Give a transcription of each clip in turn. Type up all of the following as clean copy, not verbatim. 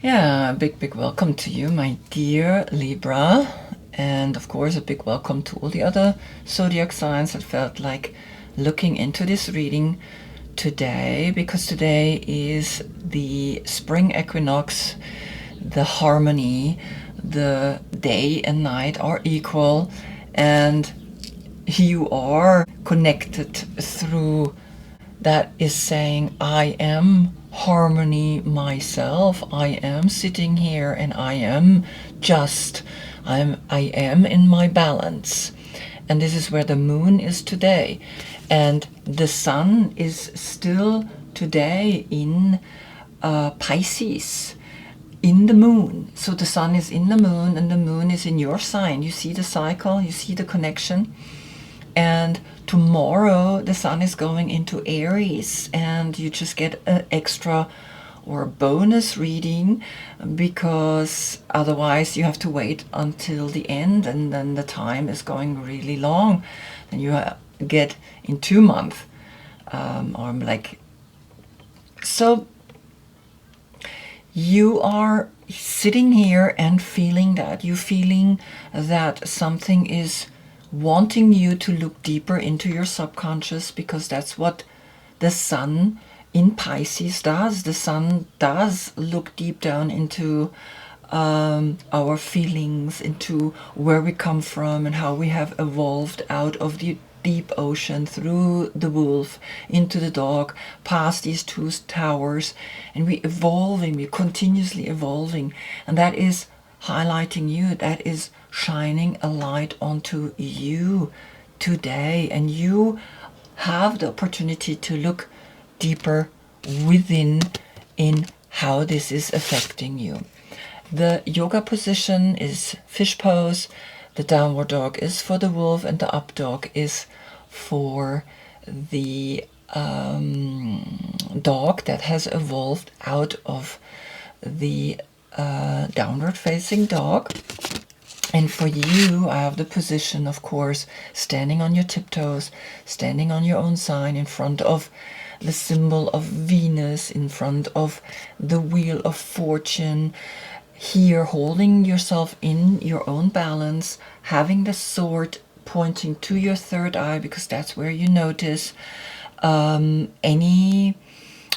Yeah, a big welcome to you, my dear Libra. And of course, a big welcome to all the other zodiac signs that felt like looking into this reading today, because today is the spring equinox, the harmony, the day and night are equal, and you are connected through that is saying, I am harmony myself. I am sitting here and I am just, I am in my balance. And this is where the moon is today. And the sun is still today in Pisces, in the moon. So the sun is in the moon and the moon is in your sign. You see the cycle, you see the connection. And tomorrow the sun is going into Aries, and you just get an extra or bonus reading, because otherwise you have to wait until the end, and then the time is going really long. Then you get in 2 months, or like, so you are sitting here and feeling that, you feeling that something is wanting you to look deeper into your subconscious, because that's what the sun in Pisces does. The sun does look deep down into our feelings, into where we come from and how we have evolved out of the deep ocean, through the wolf, into the dog, past these 2 towers, and we're evolving, we're continuously evolving, and that is highlighting you, that is shining a light onto you today, and you have the opportunity to look deeper within in how this is affecting you. The yoga position is fish pose, the downward dog is for the wolf, and the up dog is for the dog that has evolved out of the downward facing dog. And for you, I have the position, of course, standing on your tiptoes, standing on your own sign, in front of the symbol of Venus, in front of the wheel of fortune, here holding yourself in your own balance, having the sword pointing to your third eye, because that's where you notice any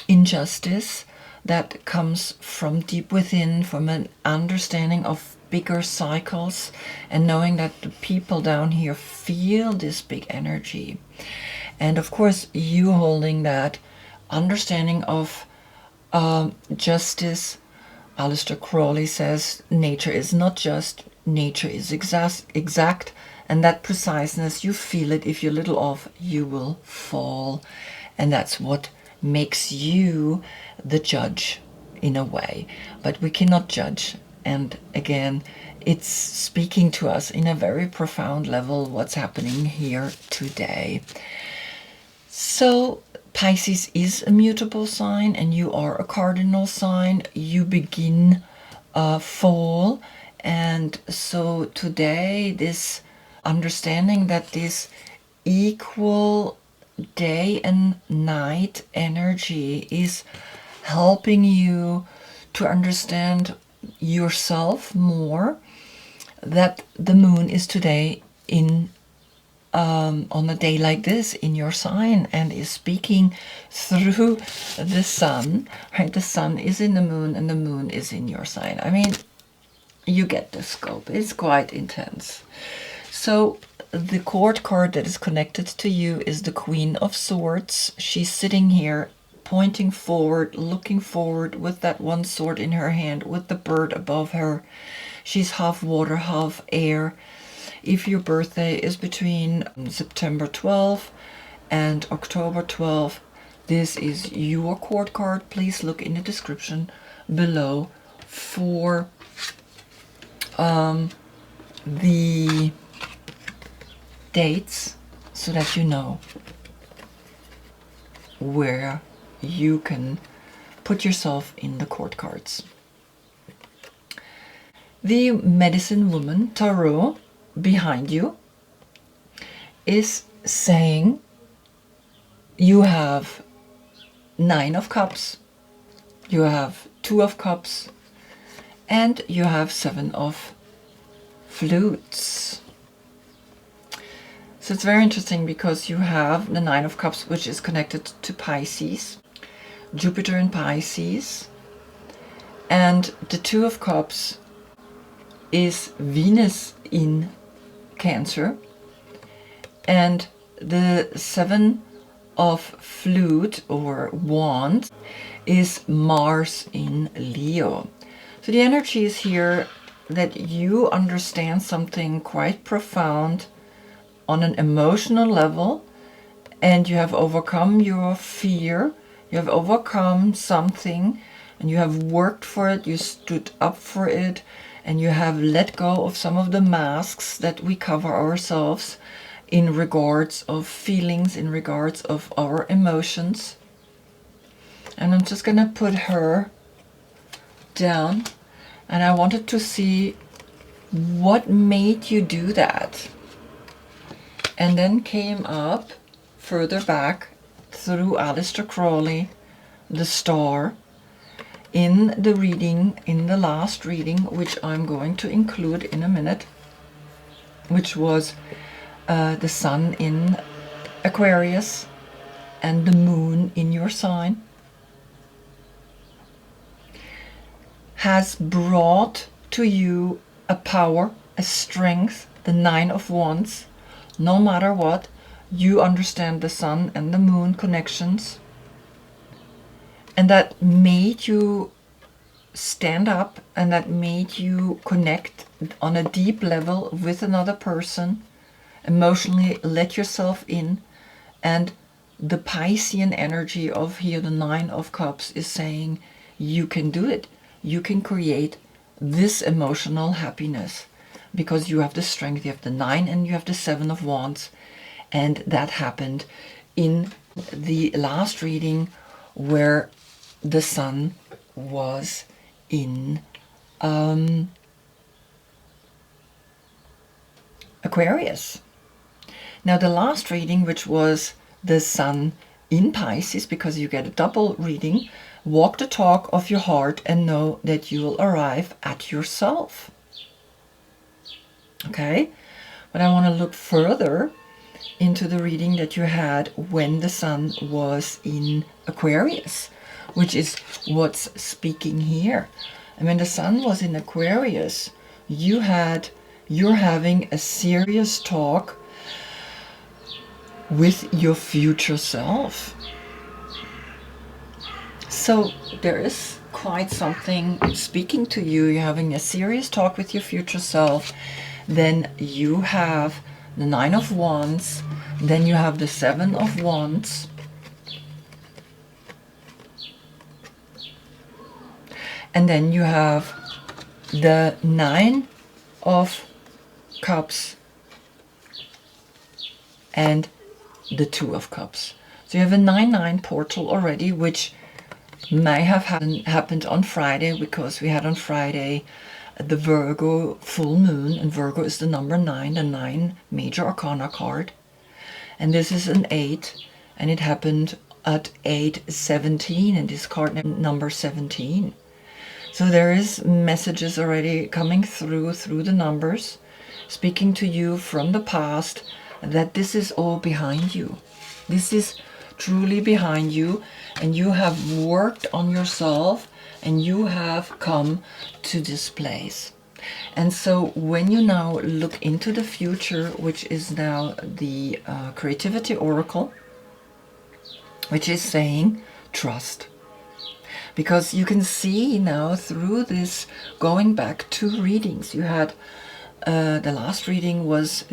injustice that comes from deep within, from an understanding of bigger cycles, and knowing that the people down here feel this big energy. And of course, you holding that understanding of justice. Aleister Crowley says nature is not just, nature is exact, and that preciseness, you feel it. If you're little off, you will fall, and that's what makes you the judge in a way. But we cannot judge, and again, it's speaking to us in a very profound level what's happening here today. So Pisces is a mutable sign, and you are a cardinal sign. You begin fall, and so today this understanding that this equal day and night energy is helping you to understand yourself more, that the moon is today in on a day like this in your sign, and is speaking through the sun, right? The sun is in the moon and the moon is in your sign. I mean, you get the scope. It's quite intense. So the court card that is connected to you is the Queen of Swords. She's sitting here pointing forward, looking forward with that one sword in her hand, with the bird above her. She's half water, half air. If your birthday is between September 12th and October 12th, this is your court card. Please look in the description below for the dates, so that you know where you can put yourself in the court cards. The Medicine Woman Tarot behind you is saying you have 9 of Cups, you have 2 of Cups, and you have 7 of flutes. So it's very interesting because you have the 9 of Cups, which is connected to Pisces, Jupiter in Pisces, and the 2 of Cups is Venus in Cancer, and the 7 of flute or wand is Mars in Leo. So the energy is here that you understand something quite profound on an emotional level, and you have overcome your fear, you have overcome something, and you have worked for it, you stood up for it, and you have let go of some of the masks that we cover ourselves in regards of feelings, in regards of our emotions. And I'm just gonna put her down, and I wanted to see what made you do that. And then came up further back through Aleister Crowley, the star, in the reading, in the last reading, which I'm going to include in a minute, which was the sun in Aquarius and the moon in your sign, has brought to you a power, a strength, the 9 of Wands. No matter what, you understand the sun and the moon connections, and that made you stand up, and that made you connect on a deep level with another person, emotionally let yourself in. And the Piscean energy of here, the 9 of Cups, is saying you can do it. You can create this emotional happiness because you have the strength, you have the 9 and you have the 7 of Wands. And that happened in the last reading where the sun was in Aquarius. Now the last reading, which was the sun in Pisces, because you get a double reading, walk the talk of your heart and know that you will arrive at yourself. Okay, but I want to look further into the reading that you had when the sun was in Aquarius, which is what's speaking here. And when the sun was in Aquarius, you're having a serious talk with your future self. So there is quite something speaking to you. You're having a serious talk with your future self. Then you have the 9 of Wands. Then you have the 7 of Wands. And then you have the 9 of Cups and the 2 of Cups. So you have a 9-9 portal already, which may have happened on Friday, because we had on Friday the Virgo full moon, and Virgo is the number 9, the 9 major arcana card. And this is an 8, and it happened at 8:17, and this card number 17. So there is messages already coming through the numbers, speaking to you from the past, that this is all behind you. This is truly behind you, and you have worked on yourself, and you have come to this place. And so when you now look into the future, which is now the creativity oracle, which is saying trust. Because you can see now through this, going back 2 readings, you had the last reading was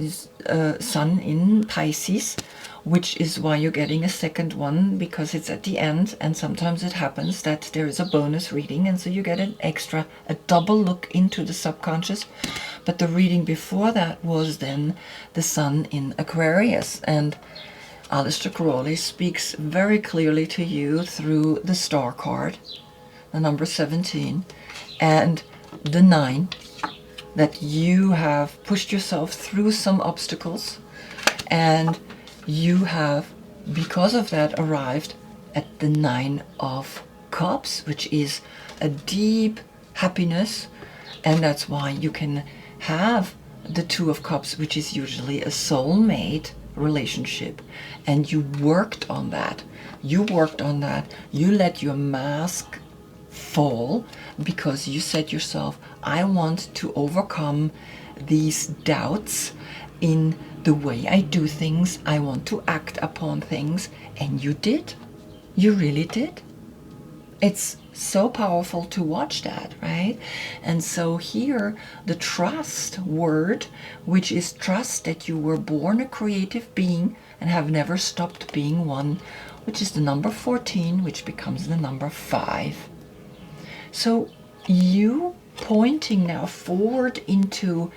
sun in Pisces, which is why you're getting a second one, because it's at the end, and sometimes it happens that there is a bonus reading, and so you get a double look into the subconscious. But the reading before that was then the sun in Aquarius, and Aleister Crowley speaks very clearly to you through the star card, the number 17, and the 9, that you have pushed yourself through some obstacles, and you have, because of that, arrived at the 9 of Cups, which is a deep happiness, And that's why you can have the Two of Cups, which is usually a soulmate relationship, and you worked on that. You let your mask fall because you said yourself, I want to overcome these doubts in the way I do things. I want to act upon things. And you did. You really did. It's so powerful to watch that, right? And so here, the trust word, which is trust that you were born a creative being and have never stopped being one, which is the number 14, which becomes the number 5. So you pointing now forward into,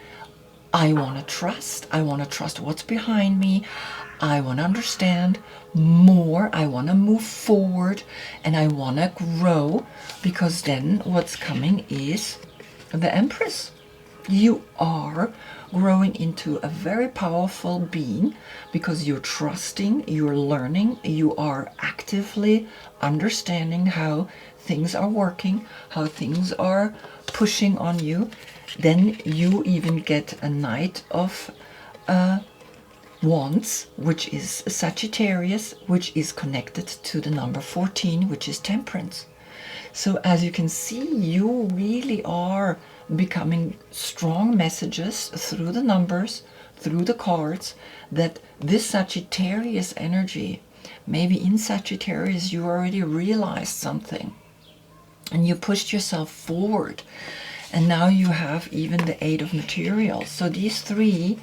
I want to trust what's behind me. I want to understand more. I want to move forward and I want to grow, because then what's coming is the Empress. You are growing into a very powerful being because you're trusting, you're learning, you are actively understanding how things are working, how things are pushing on you. Then you even get a Knight of Wands, which is Sagittarius, which is connected to the number 14, which is Temperance. So as you can see, you really are becoming strong messages through the numbers, through the cards, that this Sagittarius energy, maybe in Sagittarius you already realized something and you pushed yourself forward, and now you have even the 8 of Materials. So these 3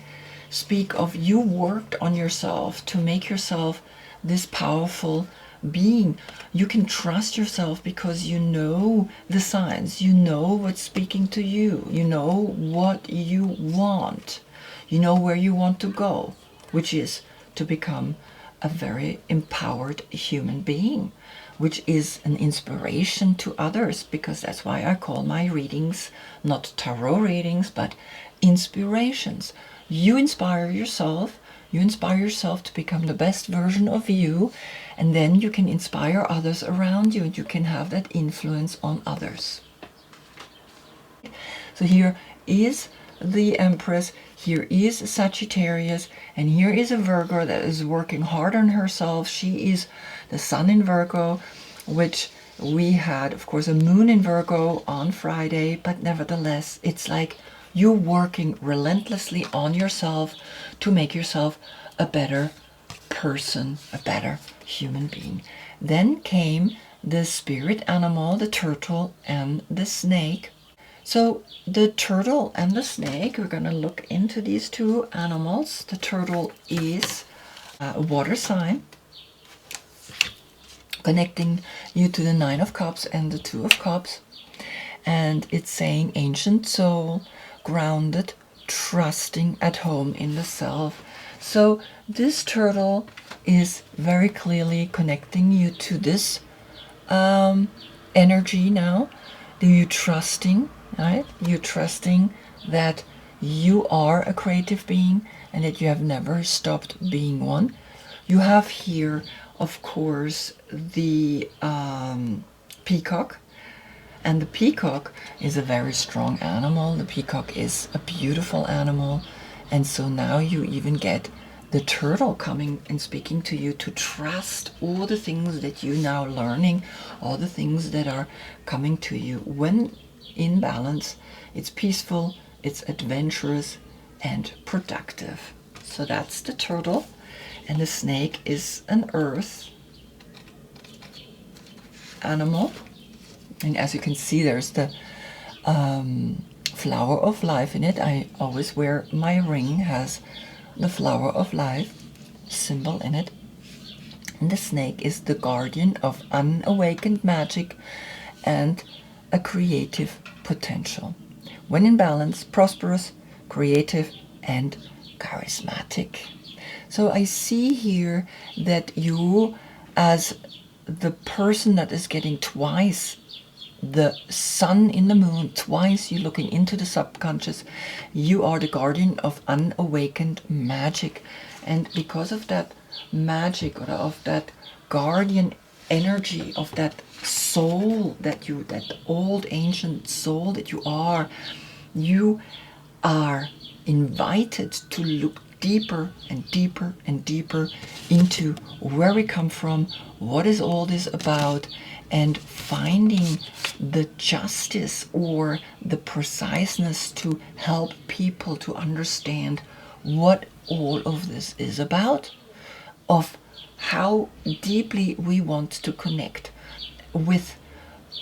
speak of you worked on yourself to make yourself this powerful being. You can trust yourself because you know the signs, you know what's speaking to you, you know what you want, you know where you want to go, which is to become a very empowered human being, which is an inspiration to others, because that's why I call my readings not tarot readings but inspirations. You inspire yourself to become the best version of you, and then you can inspire others around you and you can have that influence on others. So here is the Empress, here is Sagittarius, and here is a Virgo that is working hard on herself. She is the Sun in Virgo, which we had, of course, a Moon in Virgo on Friday, but nevertheless, it's like you're working relentlessly on yourself to make yourself a better person, a better human being. Then came the spirit animal, the turtle and the snake. So the turtle and the snake, we're going to look into these 2 animals. The turtle is a water sign, connecting you to the 9 of Cups and the 2 of Cups. And it's saying ancient soul, grounded, trusting, at home in the self. So this turtle is very clearly connecting you to this energy now. You're trusting, right? You're trusting that you are a creative being and that you have never stopped being one. You have here, of course, the peacock. And the peacock is a very strong animal. The peacock is a beautiful animal. And so now you even get the turtle coming and speaking to you to trust all the things that you're now learning, all the things that are coming to you. When in balance, it's peaceful, it's adventurous, and productive. So that's the turtle. And the snake is an earth animal. And as you can see, there's the flower of life in it. I always wear my ring, has the flower of life symbol in it. And the snake is the guardian of unawakened magic and a creative potential. When in balance, prosperous, creative, and charismatic. So I see here that you, as the person that is getting twice the sun in the moon, twice you're looking into the subconscious, you are the guardian of unawakened magic. And because of that magic, or of that guardian energy, of that soul that old ancient soul that you are invited to look deeper and deeper and deeper into where we come from, what is all this about, and finding the justice or the preciseness to help people to understand what all of this is about, of how deeply we want to connect with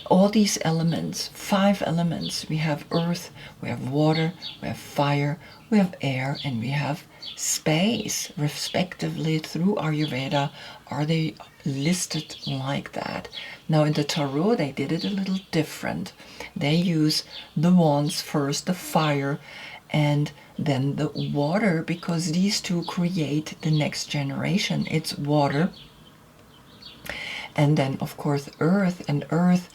all these elements, 5 elements. We have earth, we have water, we have fire, we have air, and we have space, respectively. Through Ayurveda are they listed like that. Now in the tarot they did it a little different. They use the wands first, the fire, and then the water, because these two create the next generation. It's water, and then of course earth, and earth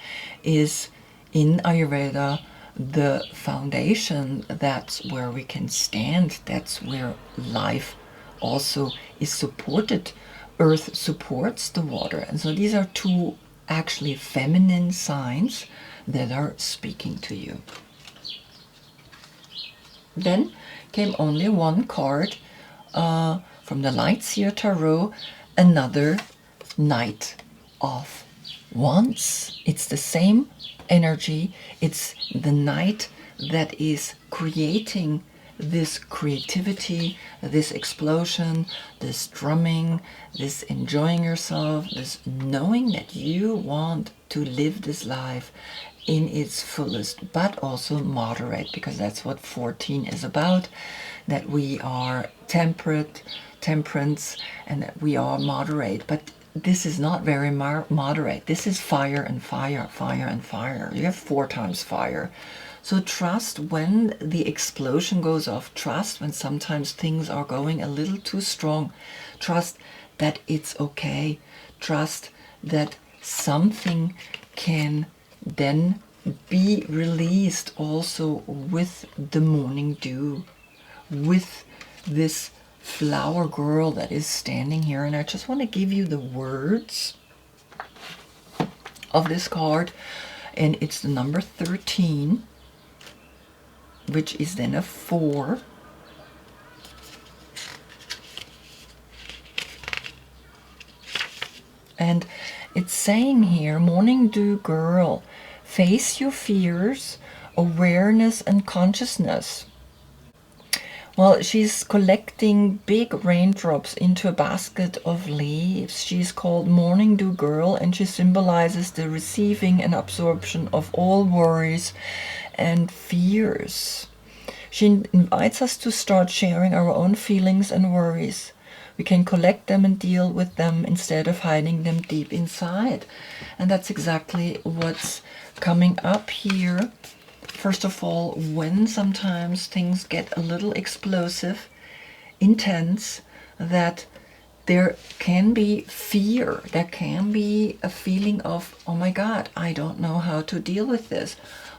is in Ayurveda the foundation. That's where we can stand, that's where life also is supported. Earth supports the water, and so these are 2 actually feminine signs that are speaking to you. Then came only 1 card from the Light Seer Tarot, another Knight of Wands. It's the same energy. It's the Knight that is creating this creativity, this explosion, this drumming, this enjoying yourself, this knowing that you want to live this life in its fullest, but also moderate, because that's what 14 is about, that we are temperance, and that we are moderate. But this is not very moderate. This is fire and fire, fire and fire. You have 4 times fire. So trust when the explosion goes off. Trust when sometimes things are going a little too strong. Trust that it's okay. Trust that something can then be released also with the morning dew, with this flower girl that is standing here. And I just want to give you the words of this card, and it's the number 13, which is then a 4. And it's saying here, morning dew girl, face your fears, awareness and consciousness. Well, she's collecting big raindrops into a basket of leaves. She's called Morning Dew Girl, and she symbolizes the receiving and absorption of all worries and fears. She invites us to start sharing our own feelings and worries. We can collect them and deal with them instead of hiding them deep inside. And that's exactly what's coming up here. First of all, when sometimes things get a little explosive, intense, that there can be fear, there can be a feeling of, oh my God, I don't know how to deal with this.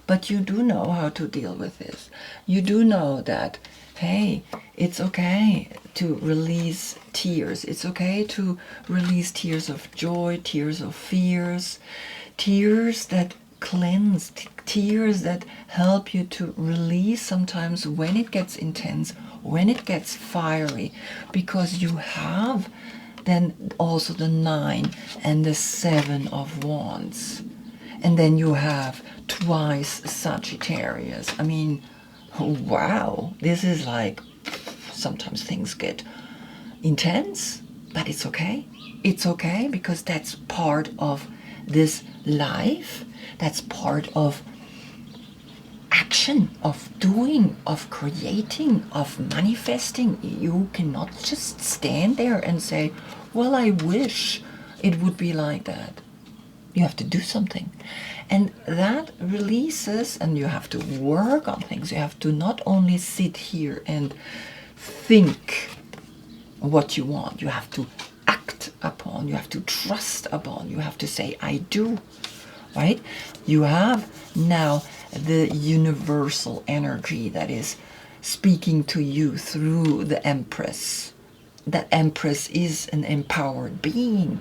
But you do know how to deal with this. You do know that, hey, it's okay to release tears. It's okay to release tears of joy, tears of fears, tears that cleanse, tears that help you to release sometimes when it gets intense, when it gets fiery, because you have then also the 9 and the 7 of Wands. And then you have twice Sagittarius. I mean, wow, this is like, sometimes things get intense, but it's okay. It's okay, because that's part of this life. That's part of action, of doing, of creating, of manifesting. You cannot just stand there and say, well, I wish it would be like that. You have to do something. And that releases, and you have to work on things. You have to not only sit here and think what you want. You have to act upon. You have to trust upon. You have to say, I do. Right? You have now the universal energy that is speaking to you through the Empress. That Empress is an empowered being.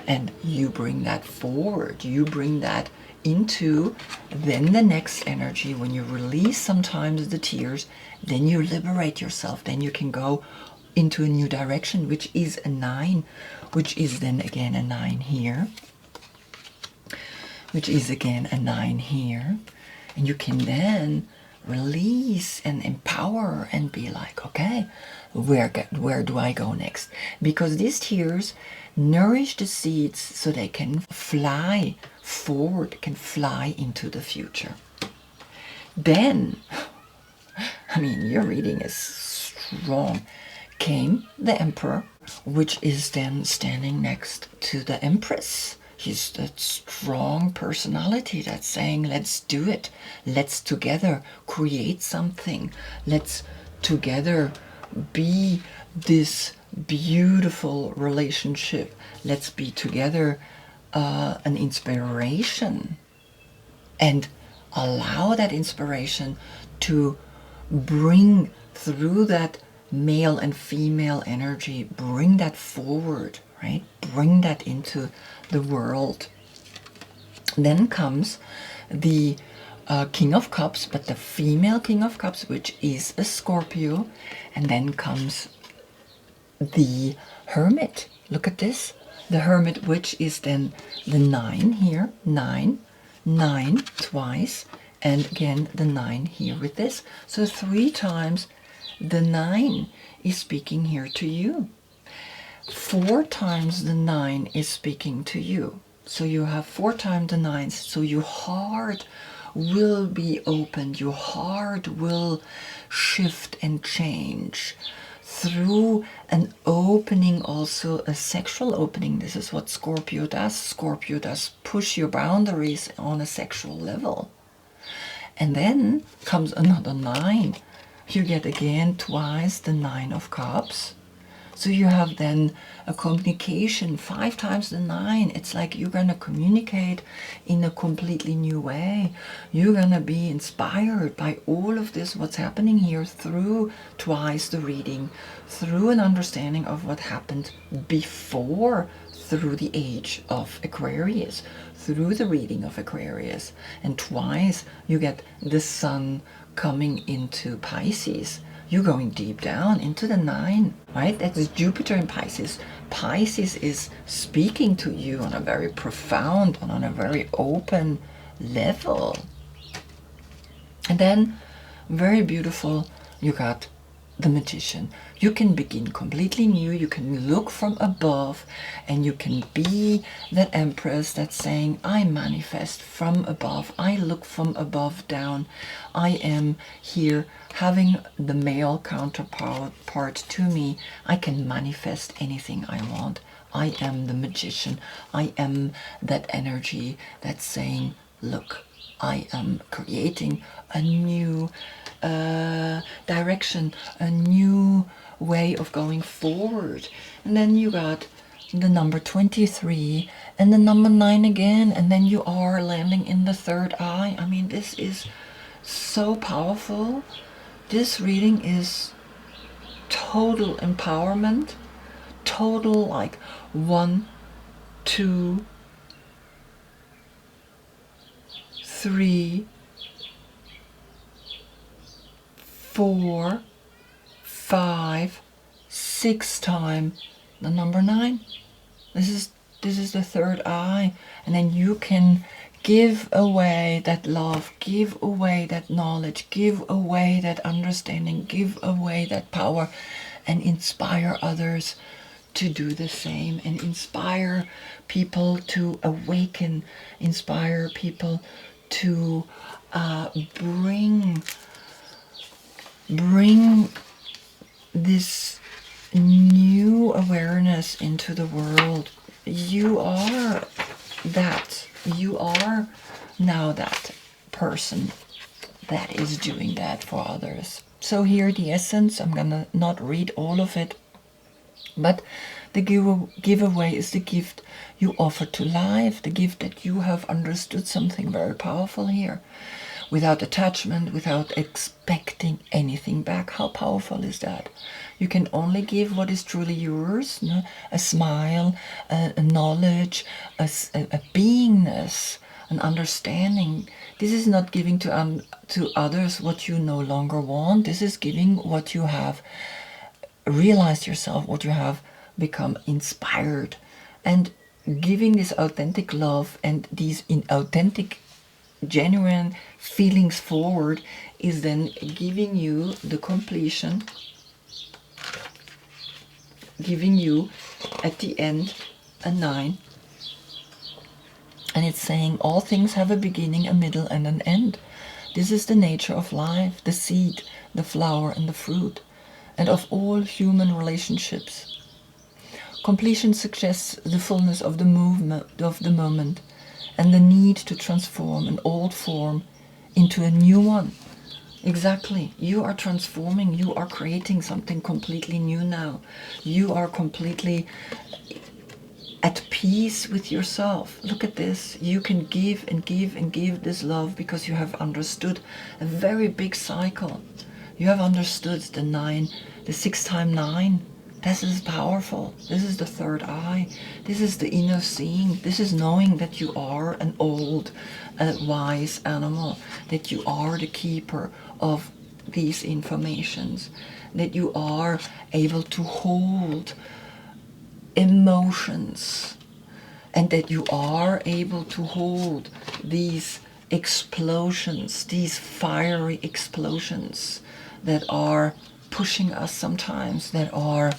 And you bring that forward. You bring that into then the next energy. When you release sometimes the tears, then you liberate yourself. Then you can go into a new direction, which is a 9, which is then again a 9 here, which is again a 9 here. And you can then release and empower and be like, okay, where do I go next? Because these tears nourish the seeds so they can fly forward, can fly into the future. Then, I mean, your reading is strong. Came the Emperor, which is then standing next to the Empress. He's that strong personality that's saying, let's do it. Let's together create something. Let's together be this beautiful relationship. Let's be together an inspiration. And allow that inspiration to bring through that male and female energy, bring that forward, right? Bring that into the world. Then comes the King of Cups, but the female King of Cups, which is a Scorpio. And then comes the Hermit. Look at this. The Hermit, which is then the 9 here. 9 twice. And again, the 9 here with this. So 3 times the 9 is speaking here to you. 4 times the 9 is speaking to you. So you have 4 times the 9s. So your heart will be opened. Your heart will shift and change through an opening, also a sexual opening. This is what Scorpio does. Scorpio does push your boundaries on a sexual level. And then comes another 9. You get again twice the 9 of Cups. So you have then a communication, 5 times the 9. It's like you're going to communicate in a completely new way. You're going to be inspired by all of this, what's happening here, through twice the reading, through an understanding of what happened before, through the age of Aquarius, through the reading of Aquarius. And twice you get the Sun coming into Pisces. You're going deep down into the 9, right? That's Jupiter in Pisces. Pisces is speaking to you on a very profound, on a very open level. And then, very beautiful, you got the Magician. You can begin completely new. You can look from above, and you can be that Empress that's saying, I manifest from above. I look from above down. I am here having the male counterpart to me. I can manifest anything I want. I am the Magician. I am that energy that's saying, look, I am creating a new direction, a new way of going forward. And then you got the number 23 and the number 9 again, and then you are landing in the 3rd eye. I mean, this is so powerful. This reading is total empowerment, total like 1, 2, 3, 4, 5, 6 times the number 9. This is the 3rd eye, and then you can give away that love, give away that knowledge, give away that understanding, give away that power, and inspire others to do the same, and inspire people to awaken, inspire people to bring this new awareness into the world. You are that. You are now that person that is doing that for others. So here the essence, I'm gonna not read all of it, but the giveaway is the gift you offer to life, the gift that you have understood something very powerful here. without attachment, without expecting anything back. How powerful is that? You can only give what is truly yours, no? A smile, a knowledge, a beingness, an understanding. This is not giving to others what you no longer want. This is giving what you have realized yourself, what you have become inspired, and giving this authentic love and these authentic genuine feelings forward is then giving you the completion, giving you at the end a 9, and it's saying all things have a beginning, a middle, and an end. This is the nature of life, the seed, the flower, and the fruit, and of all human relationships. Completion suggests the fullness of the movement of the moment and the need to transform an old form into a new one. Exactly. You are transforming. You are creating something completely new now. You are completely at peace with yourself. Look at this. You can give and give and give this love because you have understood a very big cycle. You have understood the 9, the 6 times 9. This is powerful. This is the third eye. This is the inner seeing. This is knowing that you are an old, wise animal, that you are the keeper of these informations, that you are able to hold emotions, and that you are able to hold these explosions, these fiery explosions that are pushing us sometimes, that are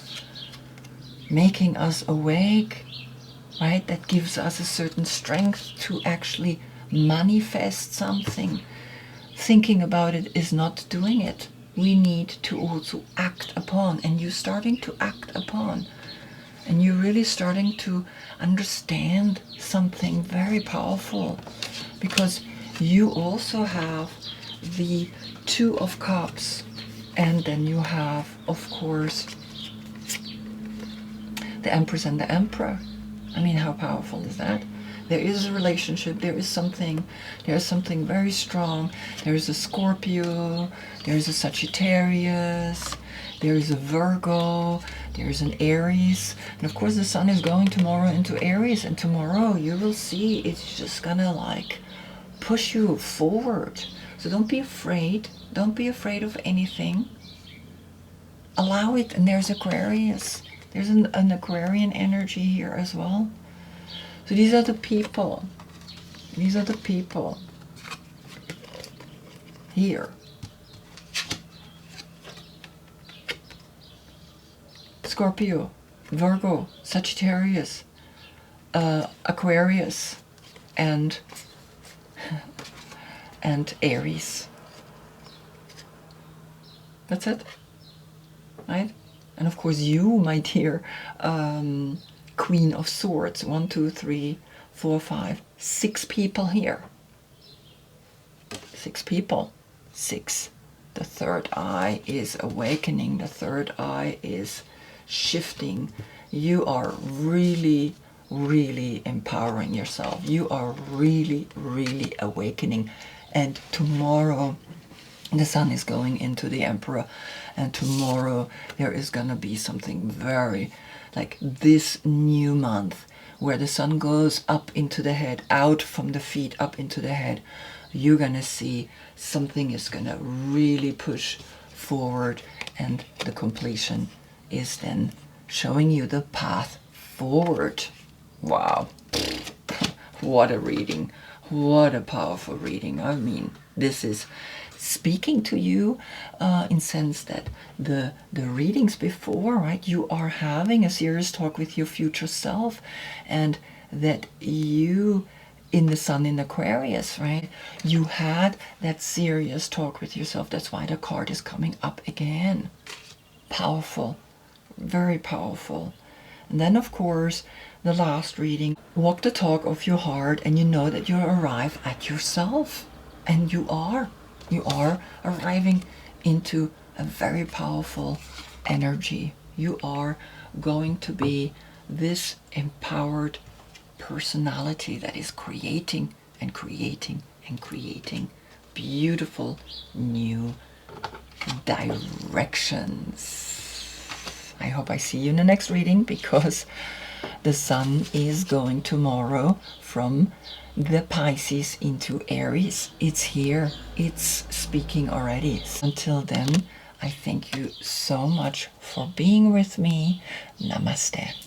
making us awake, right? That gives us a certain strength to actually manifest something. Thinking about it is not doing it. We need to also act upon, and you're starting to act upon, and you're really starting to understand something very powerful, because you also have the 2 of Cups. And then you have, of course, the Empress and the Emperor. I mean, how powerful is that? There is a relationship, there is something very strong. There is a Scorpio, there is a Sagittarius, there is a Virgo, there is an Aries. And of course the Sun is going tomorrow into Aries, and tomorrow you will see it's just gonna like push you forward. So don't be afraid. Don't be afraid of anything. Allow it. And there's Aquarius. There's an Aquarian energy here as well. So these are the people. These are the people here. Scorpio, Virgo, Sagittarius, Aquarius, and Aries. That's it, right? And of course you, my dear Queen of Swords. 1, 2, 3, 4, 5, 6 people here. 6 people. 6. The third eye is awakening. The third eye is shifting. You are really, really empowering yourself. You are really, really awakening. And tomorrow the Sun is going into the Emperor, and tomorrow there is gonna be something very like this new month where the Sun goes up into the head, out from the feet, up into the head. You're gonna see something is gonna really push forward, and the completion is then showing you the path forward. Wow. What a reading. What a powerful reading. I mean, this is speaking to you in sense that the readings before, right, you are having a serious talk with your future self, and that you in the Sun in Aquarius, right, you had that serious talk with yourself. That's why the card is coming up again. Powerful, very powerful. And then of course the last reading, walk the talk of your heart, and you know that you arrive at yourself, and you are arriving into a very powerful energy. You are going to be this empowered personality that is creating and creating and creating beautiful new directions. I hope I see you in the next reading, because the sun is going tomorrow from the Pisces into Aries. It's here. It's speaking already. Until then, I thank you so much for being with me. Namaste.